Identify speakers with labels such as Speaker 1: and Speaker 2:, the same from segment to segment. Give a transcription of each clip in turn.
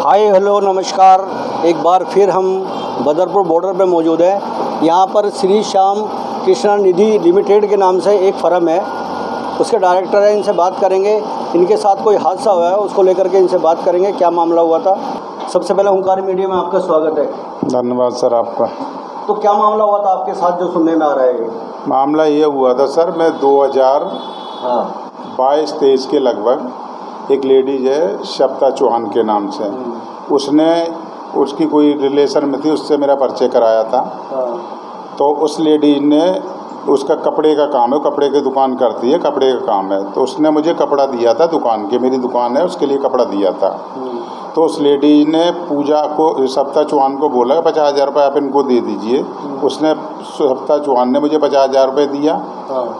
Speaker 1: Hi hello नमस्कार। एक बार फिर हम बदरपुर बॉर्डर पे मौजूद हैं। यहाँ पर श्री श्याम कृष्णा निधि लिमिटेड के नाम से एक फर्म है, उसके डायरेक्टर हैं, इनसे बात करेंगे। इनके साथ कोई हादसा हुआ है उसको लेकर के इनसे बात करेंगे, क्या मामला हुआ था। सबसे पहले हुंकार मीडिया में आपका स्वागत है।
Speaker 2: धन्यवाद सर आपका।
Speaker 1: तो क्या मामला हुआ था आपके साथ जो सुनने में आ रहा है?
Speaker 2: मामला ये हुआ था सर, मैं 2022-23 के लगभग एक लेडीज है सप्ता चौहान के नाम से, उसने उसकी कोई रिलेशन में थी, उससे मेरा परिचय कराया था। तो उस लेडीज ने, उसका कपड़े का काम है, कपड़े की दुकान करती है, कपड़े का काम है, तो उसने मुझे कपड़ा दिया था दुकान के, मेरी दुकान है उसके लिए कपड़ा दिया था। तो उस लेडीज ने पूजा को, सप्ता चौहान को बोला 50,000 रुपये आप इनको दे दीजिए। उसने, सप्ता चौहान ने मुझे 50,000 रुपये दिया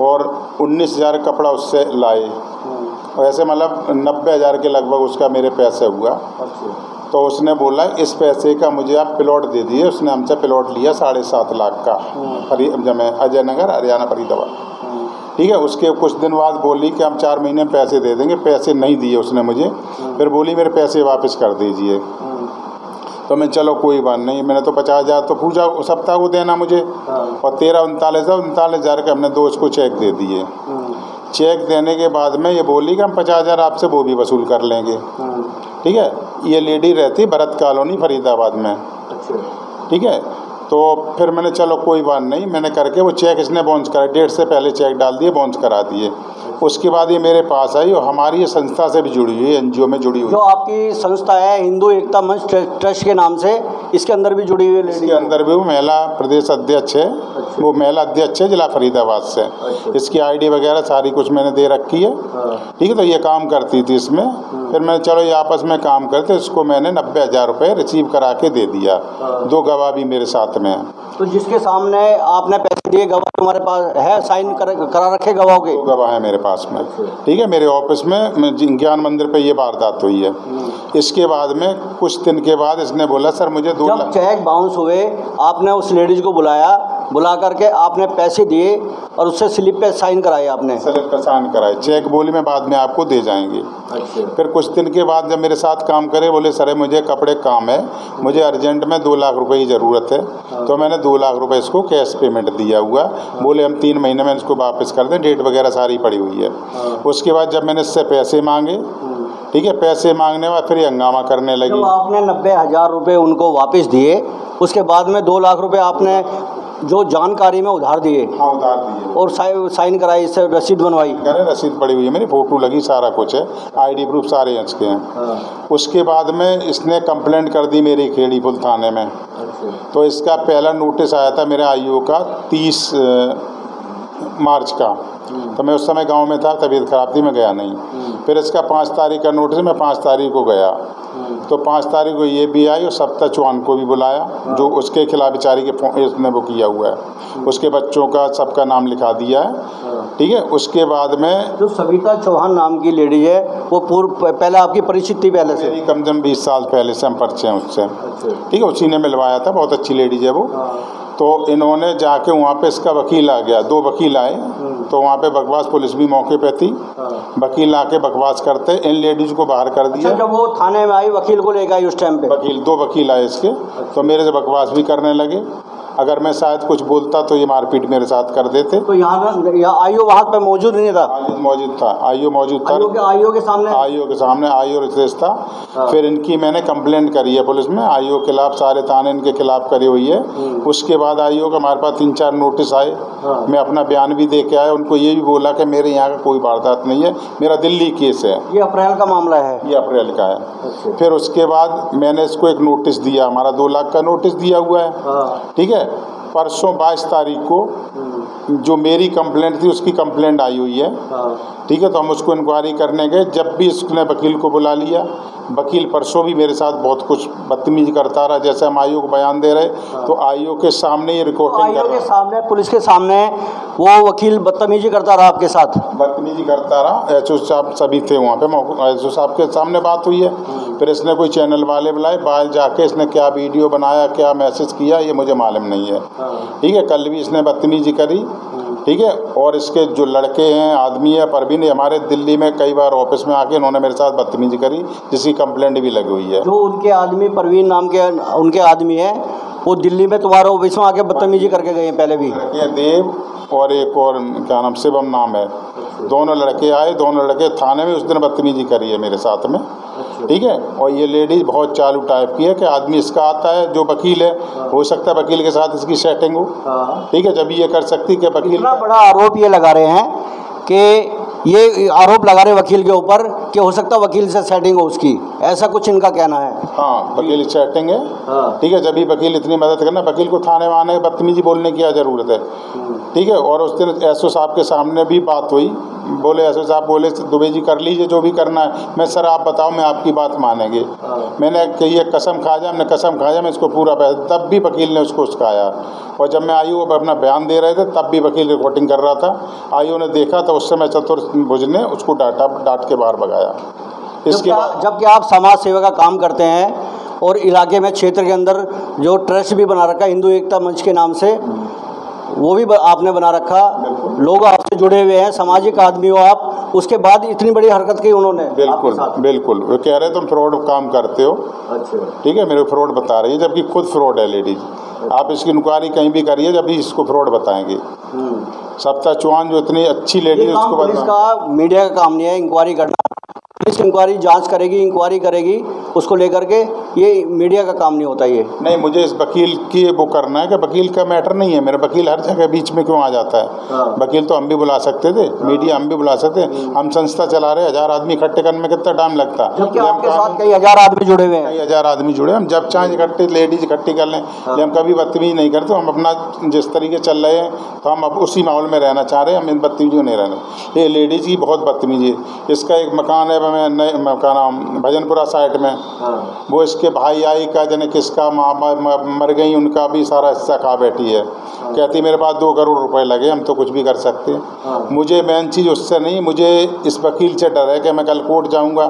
Speaker 2: और 19,000 कपड़ा उससे लाए। वैसे मतलब 90,000 के लगभग उसका मेरे पैसे हुआ। तो उसने बोला इस पैसे का मुझे आप प्लॉट दे दिए। उसने हमसे प्लॉट लिया 7.5 लाख का, अजय नगर, हरियाणा, फरीदाबाद। ठीक है। उसके कुछ दिन बाद बोली कि हम 4 महीने में पैसे दे देंगे। पैसे नहीं दिए उसने मुझे। फिर बोली मेरे पैसे वापस कर दीजिए। तो मैं चलो कोई बात नहीं, मैंने तो 50,000 तो पूजा सप्ताह को देना मुझे, और 39,000 के हमने दोस्त को चेक दे दिए। चेक देने के बाद में ये बोली कि हम 50,000 आपसे वो भी वसूल कर लेंगे। ठीक है। ये लेडी रहती भरत कॉलोनी फरीदाबाद में। ठीक है। तो फिर मैंने चलो कोई बात नहीं, मैंने करके वो चेक इसने बाउंस करा, डेट से पहले चेक डाल दिए, बाउंस करा दिए। उसके बाद ये मेरे पास आई और हमारी ये संस्था से भी जुड़ी हुई है, एनजीओ में जुड़ी हुई।
Speaker 1: जो आपकी संस्था है हिंदू एकता मंच ट्रस्ट के नाम से, इसके अंदर भी जुड़ी हुई है लेडी?
Speaker 2: इसके अंदर भी वो महिला प्रदेश अध्यक्ष है। वो महिला अध्यक्ष है जिला फरीदाबाद से। इसकी आईडी वगैरह सारी कुछ मैंने दे रखी है। ठीक है। तो ये काम करती थी इसमें। फिर मैंने चलो ये आपस में काम करते, इसको मैंने 90,000 रुपये रिसीव करा के दे दिया। 2 गवाह भी मेरे साथ में है।
Speaker 1: तो जिसके सामने आपने पैसे दिए, गवाह तुम्हारे पास है, साइन करा रखे गवाहों के?
Speaker 2: 2 गवाह है मेरे पास में। ठीक है। मेरे ऑफिस में ज्ञान मंदिर पे ये वारदात हुई है। इसके बाद में कुछ दिन के बाद इसने बोला सर मुझे 2 लाख।
Speaker 1: जब चेक बाउंस हुए आपने उस लेडीज को बुला करके आपने पैसे दिए और उससे स्लिप पे साइन कराए? आपने
Speaker 2: स्लिप पे साइन कराए। चेक बोली मैं बाद में आपको दे जाएंगे। फिर कुछ दिन के बाद जब मेरे साथ काम करे, बोले सर मुझे कपड़े काम है, मुझे अर्जेंट में 2 लाख रुपए की ज़रूरत है। तो मैंने 2 लाख रुपए इसको कैश पेमेंट दिया हुआ। बोले हम 3 महीने में इसको वापस कर दें, डेट वगैरह सारी पड़ी हुई है। उसके बाद जब मैंने इससे पैसे मांगे, ठीक है, पैसे मांगने बाद फिर हंगामा करने लगी।
Speaker 1: जब आपने 90,000 रुपये उनको वापस दिए, उसके बाद में 2 लाख रुपए आपने जो जानकारी में उधार दिए?
Speaker 2: हाँ, उधार दिए
Speaker 1: और साइन कराई, इससे रसीद बनवाई?
Speaker 2: रसीद पड़ी हुई है, मेरी फ़ोटो लगी, सारा कुछ है, आईडी प्रूफ सारे इसके हैं। उसके बाद में इसने कंप्लेंट कर दी मेरी खेड़ीपुल थाने में। तो इसका पहला नोटिस आया था मेरे आईओ का 30 मार्च का। तो मैं उस समय गांव में था, तबीयत खराब थी, मैं गया नहीं। फिर इसका 5 तारीख का नोटिस, मैं 5 तारीख को गया। तो 5 तारीख को ये भी आई और सप्ता चौहान को भी बुलाया, जो उसके खिलाफ बेचारी के इसने वो किया हुआ है, उसके बच्चों का सबका नाम लिखा दिया है। ठीक है। उसके बाद में
Speaker 1: जो सविता चौहान नाम की लेडी है वो पहले आपकी परिचित थी? पहले से
Speaker 2: कम से कम 20 साल पहले से हम परिचय हैं उससे। ठीक है। उसी ने मिलवाया था, बहुत अच्छी लेडीज है वो। तो इन्होंने जाके वहाँ पे इसका वकील आ गया, 2 वकील आए। तो वहाँ पे बकवास पुलिस भी मौके पे थी। वकील आके बकवास करते इन लेडीज को बाहर कर दिया।
Speaker 1: अच्छा, जब वो थाने में आई वकील को लेकर आई उस टाइम पे?
Speaker 2: वकील 2 वकील आए इसके। तो मेरे से बकवास भी करने लगे। अगर मैं शायद कुछ बोलता तो ये मारपीट मेरे साथ कर देते।
Speaker 1: तो यहाँ आईओ वहाँ पे मौजूद नहीं था?
Speaker 2: मौजूद था, आईओ मौजूद था।
Speaker 1: आईओ के सामने
Speaker 2: आईओ रिश्तेस था। फिर इनकी मैंने कंप्लेंट करी है पुलिस में, आईओ के खिलाफ, सारे थाने इनके खिलाफ करी हुई है। उसके बाद आईओ का हमारे पास 3-4 नोटिस आए। मैं अपना बयान भी दे के आया। उनको ये भी बोला कि मेरे यहाँ का कोई वारदात नहीं है, मेरा दिल्ली केस है।
Speaker 1: ये अप्रैल का मामला है? ये
Speaker 2: अप्रैल का है। फिर उसके बाद मैंने इसको एक नोटिस दिया, हमारा 2 लाख का नोटिस दिया हुआ है। ठीक है। परसों 22 तारीख को जो मेरी कंप्लेंट थी उसकी कंप्लेंट आई हुई है। ठीक है। तो हम उसको इंक्वायरी करने गए, जब भी इसने वकील को बुला लिया। वकील परसों भी मेरे साथ बहुत कुछ बदतमीजी करता रहा। जैसे हम आईओ को बयान दे रहे, तो आईओ के सामने ये रिकॉर्डिंग कर रहा,
Speaker 1: के सामने, पुलिस के सामने वो वकील बदतमीजी करता रहा आपके साथ?
Speaker 2: बदतमीजी करता रहा। एचओ साहब सभी थे वहाँ पे, एचओ साहब के सामने बात हुई है। फिर इसने कोई चैनल वाले बुलाए, बाहर जाके इसने क्या वीडियो बनाया, क्या मैसेज किया, ये मुझे मालूम नहीं है। ठीक है। कल भी इसने बदतमीजी करी। ठीक है। और इसके जो लड़के हैं, आदमी है परवीन, हमारे दिल्ली में कई बार ऑफिस में आके उन्होंने मेरे साथ बदतमीजी करी, जिसकी कंप्लेंट भी लगी हुई है।
Speaker 1: जो उनके आदमी परवीन नाम के उनके आदमी है, वो दिल्ली में तुम्हारे ऑफिस में आके बदतमीजी करके गए हैं पहले भी।
Speaker 2: देव और एक और क्या नाम, शिवम नाम है, दोनों लड़के आए, दोनों लड़के थाने में उस दिन बदतमीजी करी है मेरे साथ में, ठीक है। और ये लेडीज बहुत चालू टाइप की है कि आदमी इसका आता है जो वकील है, हो सकता है वकील के साथ इसकी सेटिंग हो, ठीक है, जब ये कर सकती कि वकील।
Speaker 1: इतना बड़ा आरोप ये लगा रहे हैं कि ये आरोप लगा रहे वकील के ऊपर कि हो सकता है वकील से सेटिंग हो उसकी, ऐसा कुछ इनका कहना है।
Speaker 2: हाँ, वकील सेटिंग है, ठीक है। जब भी वकील इतनी मदद करना, वकील को थाने में आने बदतमीजी बोलने की क्या ज़रूरत है, ठीक है। और उस दिन एसओ साहब के सामने भी बात हुई, बोले एसओ साहब बोले दुबे जी कर लीजिए जो भी करना है। मैं सर आप बताओ, मैं आपकी बात मानेंगे। मैंने कही ये कसम खा जा, हमने कसम खा जा मैं इसको पूरा पैसा, तब भी वकील ने उसको उसकाया। और जब मैं आयु अपना बयान दे रहे थे तब भी वकील रिकॉर्डिंग कर रहा था। आयु ने देखा तो उस समय चतुर्भुज ने उसको डांट के बाहर भगाया। इसके बाद
Speaker 1: जबकि आप समाज सेवा का काम करते हैं और इलाके में क्षेत्र के अंदर जो ट्रस्ट भी बना रखा है हिंदू एकता मंच के नाम से, वो भी आपने बना रखा, लोग आपसे जुड़े हुए हैं, सामाजिक आदमी हो आप, उसके बाद इतनी बड़ी हरकत की उन्होंने।
Speaker 2: बिल्कुल बिल्कुल, वो कह रहे तुम फ्रॉड काम करते हो, अच्छा ठीक है, मेरे फ्रॉड बता रही है, जबकि खुद फ्रॉड है लेडीज। आप इसकी इंक्वायरी कहीं भी करिए, जब भी इसको फ्रॉड बताएंगे। सप्ता चौहान जो इतनी अच्छी लेडीज, उसको
Speaker 1: पुलिस का मीडिया का काम नहीं है इंक्वायरी करना, पुलिस इंक्वायरी जांच करेगी, इंक्वायरी करेगी, उसको लेकर के, ये मीडिया का काम नहीं होता। ये
Speaker 2: नहीं, मुझे इस वकील की वो करना है कि वकील का मैटर नहीं है मेरा, वकील हर जगह बीच में क्यों आ जाता है। वकील तो हम भी बुला सकते थे, मीडिया हम भी बुला सकते, हम संस्था चला रहे, 1000 आदमी इकट्ठे करने में कितना टाइम लगता है।
Speaker 1: जबकि आपके साथ कई हजार आदमी जुड़े हुए हैं,
Speaker 2: कई हजार आदमी जुड़े, हम जब चाहें इकट्ठे लेडीज इकट्ठी कर लें, हम कभी बदतमीजी नहीं करते। हम अपना जिस तरीके चल रहे हैं तो हम अब उसी माहौल में रहना चाह रहे हैं, हम इन बदतमीजी नहीं रहना। ये लेडीज की बहुत बदतमीजी है। इसका एक मकान है का नाम भजनपुरा साइड में, वो इसके भाई आई का जने किसका मर गई, उनका भी सारा हिस्सा खा बैठी है। कहती मेरे पास 2 करोड़ रुपए लगे, हम तो कुछ भी कर सकते हैं। मुझे मेन चीज़ उससे नहीं, मुझे इस वकील से डर है कि मैं कल कोर्ट जाऊंगा।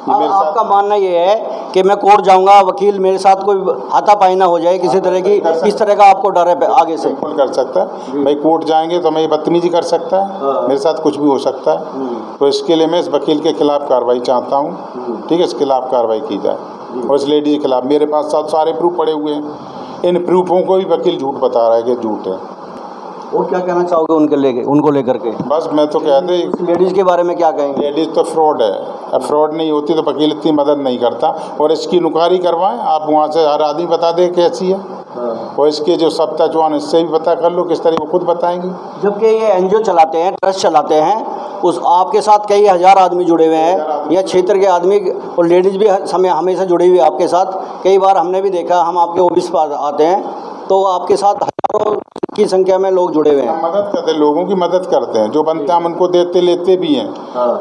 Speaker 1: आपका मानना ये है कि मैं कोर्ट जाऊंगा, वकील मेरे साथ कोई हाथापाई ना हो जाए किसी तरह की, इस तरह का आपको डर है आगे से?
Speaker 2: बिल्कुल कर सकता है भाई, कोर्ट जाएंगे तो मैं ये बदतमीजी कर सकता है, मेरे साथ कुछ भी हो सकता है। तो इसके लिए मैं इस वकील के खिलाफ कार्रवाई चाहता हूँ, ठीक है, इसके खिलाफ कार्रवाई की जाए। और इस लेडी के खिलाफ मेरे पास सारे प्रूफ पड़े हुए हैं, इन प्रूफों को भी वकील झूठ बता रहा है कि झूठ है।
Speaker 1: और क्या कहना चाहोगे उनको लेकर के?
Speaker 2: बस मैं तो कहते
Speaker 1: लेडीज़ के बारे में क्या कहेंगे?
Speaker 2: लेडीज़ तो फ्रॉड है, अब फ्रॉड नहीं होती तो वकील इतनी मदद नहीं करता। और इसकी इंक्वायरी करवाएं आप, वहाँ से हर आदमी बता दे कैसी है। और इसके जो सप्ताह चौहान, इससे भी पता कर लो किस तरह, वो खुद बताएंगे।
Speaker 1: जबकि ये NGO चलाते हैं, ट्रस्ट चलाते हैं, उस आपके साथ कई हजार आदमी जुड़े हुए हैं, या क्षेत्र के आदमी और लेडीज़ भी हमेशा जुड़ी हुई है आपके साथ। कई बार हमने भी देखा, हम आपके ऑफिस पर आते हैं तो आपके साथ हजारों की संख्या में लोग जुड़े हुए हैं।
Speaker 2: मदद करते हैं, लोगों की मदद करते हैं, जो बनता है हम उनको देते लेते भी हैं,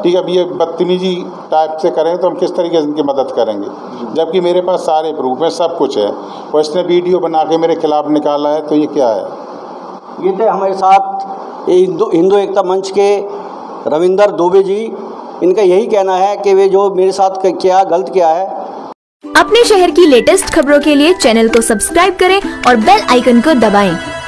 Speaker 2: ठीक है। अब ये बदतमीजी टाइप से करें तो हम किस तरीके से उनकी मदद करेंगे, जबकि मेरे पास सारे प्रूफ है, सब कुछ है। और इसने वीडियो बना के मेरे खिलाफ निकाला है, तो ये क्या है?
Speaker 1: ये थे हमारे साथ हिंदू एकता मंच के रविंदर दुबे जी। इनका यही कहना है कि वे जो मेरे साथ किया गलत किया है।
Speaker 3: अपने शहर की लेटेस्ट खबरों के लिए चैनल को सब्सक्राइब करें और बेल आइकन को दबाएं।